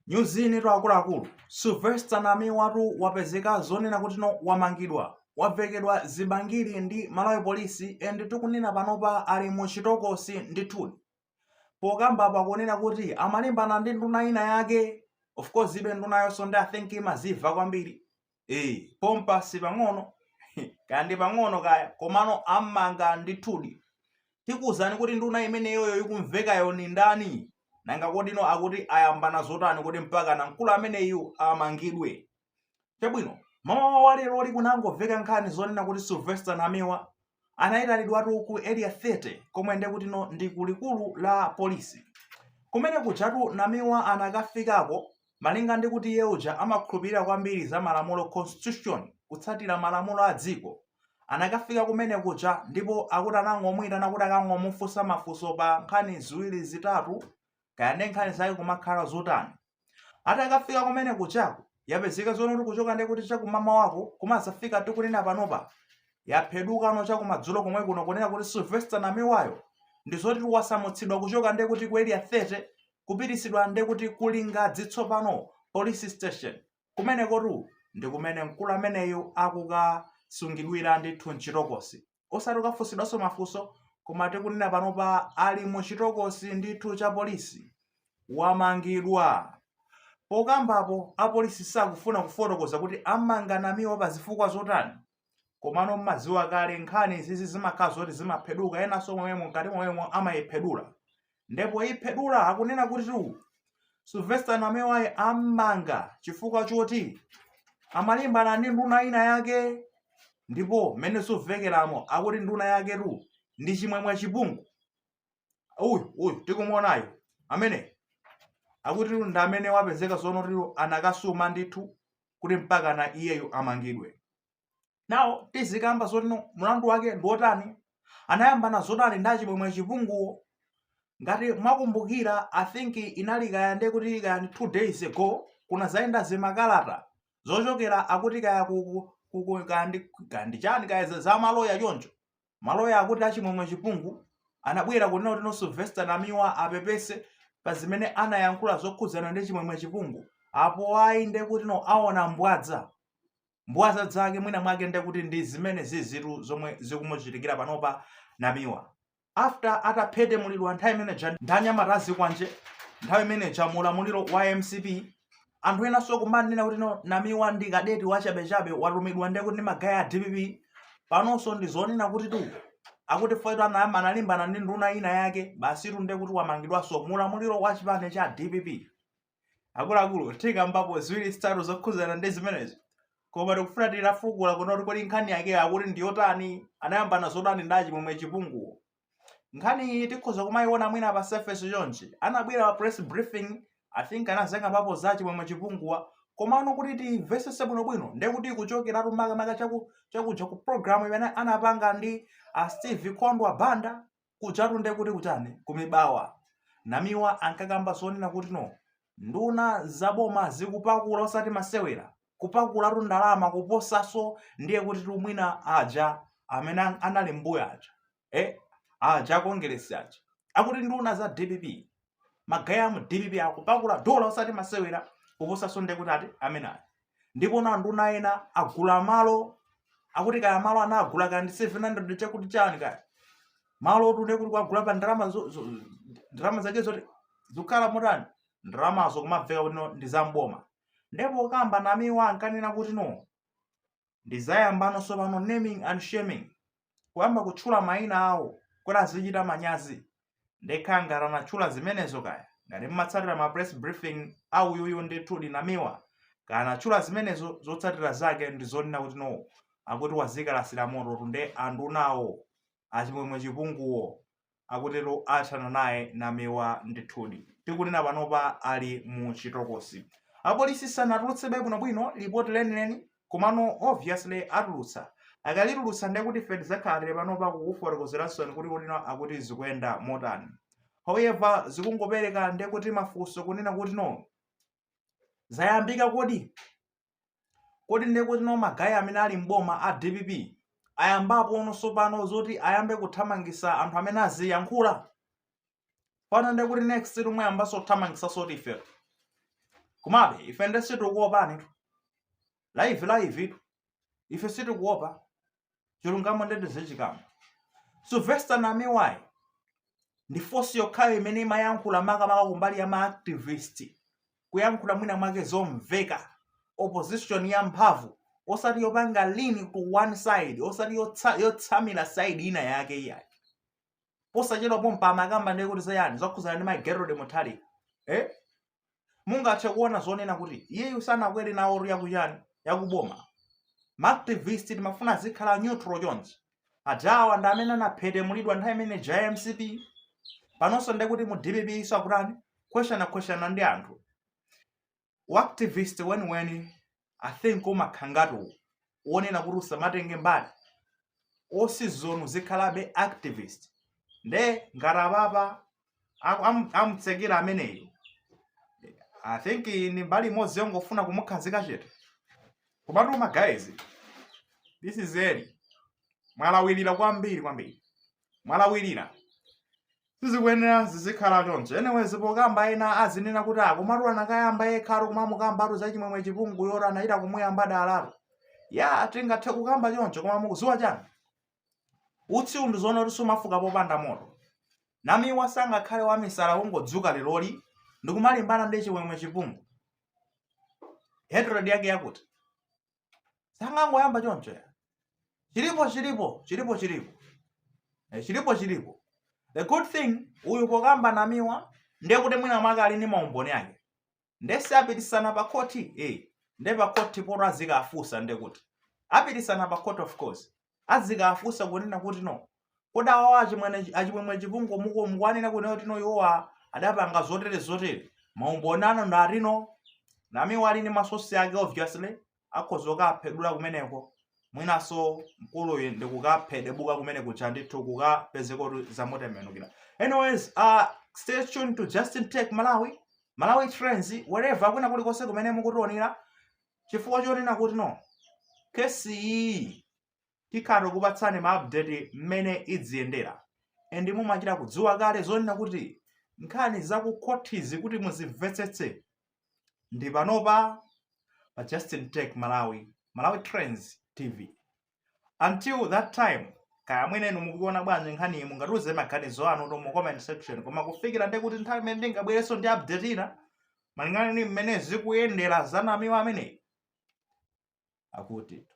Nyuzini akuluakulu Sylvester Namiwatu wapezeka zonena kuti wamangidwa wavekedwa zibangiri ndi Malawi polisi ende tikunena panopa ali mu chitokosi ndithu pokamba pakunena kuti amalimbana ndi nduna ina yake. Of course ibe nduna yonso ndi I think imaziva kwambiri pompa si pang'ono kandi pang'ono kaya komano amanga ndithudi. Tikuwuzani kuti nduna imeneyoyo ikumvekayo ni ndani nanga kodino akuti ayambana zotani kuti mpaka na mkulu ameneyu amangidwe. Chabwino mama wa lero likunangomveka nkhani zonena kuti Sylvester Namiwa anayitanidwatu ku area 30 komwe ndi kuti ndi kulikulu la polisi kumene kujatu Namiwa anakafikako malinga ndi kuti yeuja amakhulupirira kwambiri za malamulo constitution kutsatira malamulo a dziko. Anakafika kumene kuja ndipo akuti anangomuyitana kuti akangomufunsa mafunso pa nkhani ziwiri zitatu kaya ndi nkhani zake kumakhala zotani. Atakafika kumene kuchako yapezeka zonoti kuchoka ndi kuti chakumama wako kumazafika tikunena panopa yaphedukano chakumadzulo komwe kuno kunena kuti Sylvester Namiwayo ndi zoti wasamutsidwa kuchoka ndi kuti ku area 30 kupitisidwa ndi kuti kulinga dzitsopano police station kumene kotu ndi kumene mkulu ameneyo akukasungidwira ndithu mchitokosi. Osati ukafunsidwanso mafunso koma tikunena panopa ali mu chitokosi ndithu cha polisi wamangidwa. Pokambapo apolisi sakufuna kufotokoza kuti amanga Namiwa pa zifukwa zotani komano mmaziwa kale nkhani zizi zimakhala zoti zimapheduka enanso momwemo mkati momwemo amayiphedula ndipo iphedula akunena kuti Sylvester Namiwa amanga chifukwa choti amalimbana ndi nduna ina yake ndipo mmene suvekeramu akuti nduna yake ndi chimwemwe chipungu. Uyu tikumuonayo amene akuti ndi amene wapezeka zonoti anakasuma ndithu kuti mpaka na iyeyo amangidwe. Nawo tizikamba zoti mlandu wake ndi wotani anayambana zotani ndi chimwemwe chipunguwo. Ngati mwakumbukira I think inali kaya ndi kuti kaya 2 days ago kuna zayenda zimakalata zochokera akuti kaya kandi chani kaya za maloya choncho. Maloya akuti achimwemwe chipungu anabwera kunena kuti Sylvester Namiwa apepese pa zimene anayankhula zokhudzana ndi chimwemwe chipungu apo ayi ndi kuti aona mbwadza zake mwina mwake ndi kuti ndi zimene zizitu zomwe zikumuchitikira panopa Namiwa. After ataphete muliro nthawi imeneja ndanyamatazi kwanje nthawi imeneja mulamuliro wa MCP anthu enanso kumanena kuti Namiwa ndi kadeti wachabechabe watumidwa ndi kuti magaya a DPP panonso ndi zonena kuti akuti foito analimbana ndi nduna ina yake basitu ndi kuti wamangidwanso mulamuliro wa chipande cha DPP. Akuluakulu tikambapo ziwiri zitatu zokhudzana ndi zimenezi koma tikufuna tilafukula kunoti kodi nkhani yake akuti ndiyotani anayambana zotani ndi chimwemwe chipunguwo. Nkhani iyi tikhoza kumayiona mwina pa surface chonchi anabwera pa press briefing I think anazenga papo za chimwemwe chipunguwa komano kuti timvesese bwinobwino ndi kuti kuchokeratu makamaka chakuja ku program imene anapanga ndi Steve Kondwa Banda kujatu ndi kuti kutani kumibawa. Namiwa ankakamba zonena kuti nduna zaboma zikupakula osati masewera kupakulatu ndalama kuposaso ndiye kuti mwina aja amene anali mbuya aja kongeresi aja akuti nduna za DPP magaya mu DPP akupakula dola osati masewera kuposaso ndiye kuti ati amenayo. Ndipo na nduna ena agula malo akuti kaya malo anagula kandi 700 chakuti chani kaya malo otu ndiye kuti kwagula pa ndalama zake zoti zikhala motani ndalamazo kumabveka kuti ndi zamboma. Ndipo kamba Namiwa ankanena kuti ndizayambanso pano naming and shaming kuyamba kutchula mayina awo kuti azichita manyazi ndekhanga anatchula zimenezo kaya ngati mmatsatira ma press briefing auyuyu ndithu Namiwa kana atchula zimenezo zotsatira zake ndi zonena kuti akuti wazikalasira moto nde andunawo achimwemwe chipunguwo akutero athana naye Namiwa ndithudi. Tikunena panopa ali mu chitokosi. Apolisi sanatulutsebe bwinobwino ripoti lenileni komano obviously atulutsa akalitulutsa ndi kuti fed zakhalire panopa kukufotokozeranso kuti akuti zikuyenda motani. However zikungopereka ndi kuti mafunso kunena kuti zayambika kodi ndi kuti magaya amene ali mboma a DPP ayambapo nonso pano zoti ayambe kuthamangisa anthu amene aziyankhula pano ndi kuti next tumwe ayambanso kuthamangisa soti ife Komabe ife ndi sitikuopani tu. Live itu. Ife sitikuopa. Chilungamo ndende zechikamo. Sylvester Namiwai ndi force yokhayo imene imayankhula makamaka kumbali ya ma-activist. Kuyankhula mwina mwake zomveka. Opposition ya mphamvu. Osati yopanga lean to one side. Osati yotsamira side ina yake iyayi. Posachedwa pompa amakamba ndi kuti zayani zokhuzana ndi Gerald Mutharika. Mungathe kuona zonena kuti iyeyu sanakwere nawo yakuchani yakuboma. Ma-activist timafuna azikhala neutral chonchi. Ajawa ndi amene anaphedemulidwa nthawi imene JMCP. Panonso ndi kuti mu DPP iso akutani question ndi anthu. Activist when I think umakhangatu wonena kuti usamatenge mbali. Osizonu zikhalabe activist. Nde ngarababa amutsekera ameneyo. I think ni mbali imodzi yongofuna kumukhazika chete. Komatu ma guys, this is early. Mwalawirira kwambiri. Mwalawirira. Sizikuyenera zizikhala choncho. Anyways pokamba ena azinena kuti komatu anakayamba yekhalo kumamukambatu za chimwemwe chipungu yora anayita kumuyamba dalalo. Ya tingathe kukamba choncho koma mukuziwa chani. Utsi undu zona kuti sumafuka popanda moto. Namiwa sangakhale wamisala ungodzuka leloli ndikumalimbana ndi chimwemwe chipungu. Hatred yake yakuti. Sangangoyamba choncho ya. Chilipo. The good thing uyu pokamba Namiwa ndiye kuti mwina mwake ali ndi maumboni ake. Ndese apitisana pa koti nde pa koti poto azika afusa ndiye kuti. Apitisana pa court of course. Azika afusa kunena kuti no. Koda wawa achimwemwe chipungu muko mukwanena kunena kuti no yowa adapanga zotere. Maumbonano ndarino. Namiwa ali ndi masosi ake obviously. Akhozoka aphedula kumeneko. Mwinaso mkulu ndi kukaphedwa kumene kucha ndithu kukapezeko zamotemenukira. Anyways, stay tuned to Justin Tech Malawi Trends wherever kuna kulikonse kumene mukutionera. Chifukwa chonena kuti no. Kesi iyi tikhala kupatsani ma update mmene idziyendera. Endi mumachita kudziwa kale zonena kuti nkhani zakukhotizi kuti muzimvetsetse. Ndi panopa pa Justin Tech Malawi Trends TV. Until that time, kaya mwenenu mukuona bwanji nkhani iyi mungatuze maganizo anu mu comment section. Koma kufikira ndi kuti nthawi imene ndingabwereso ndi update ina malingana ndi mmene zikuyendera za Namiwa ameneyi akuti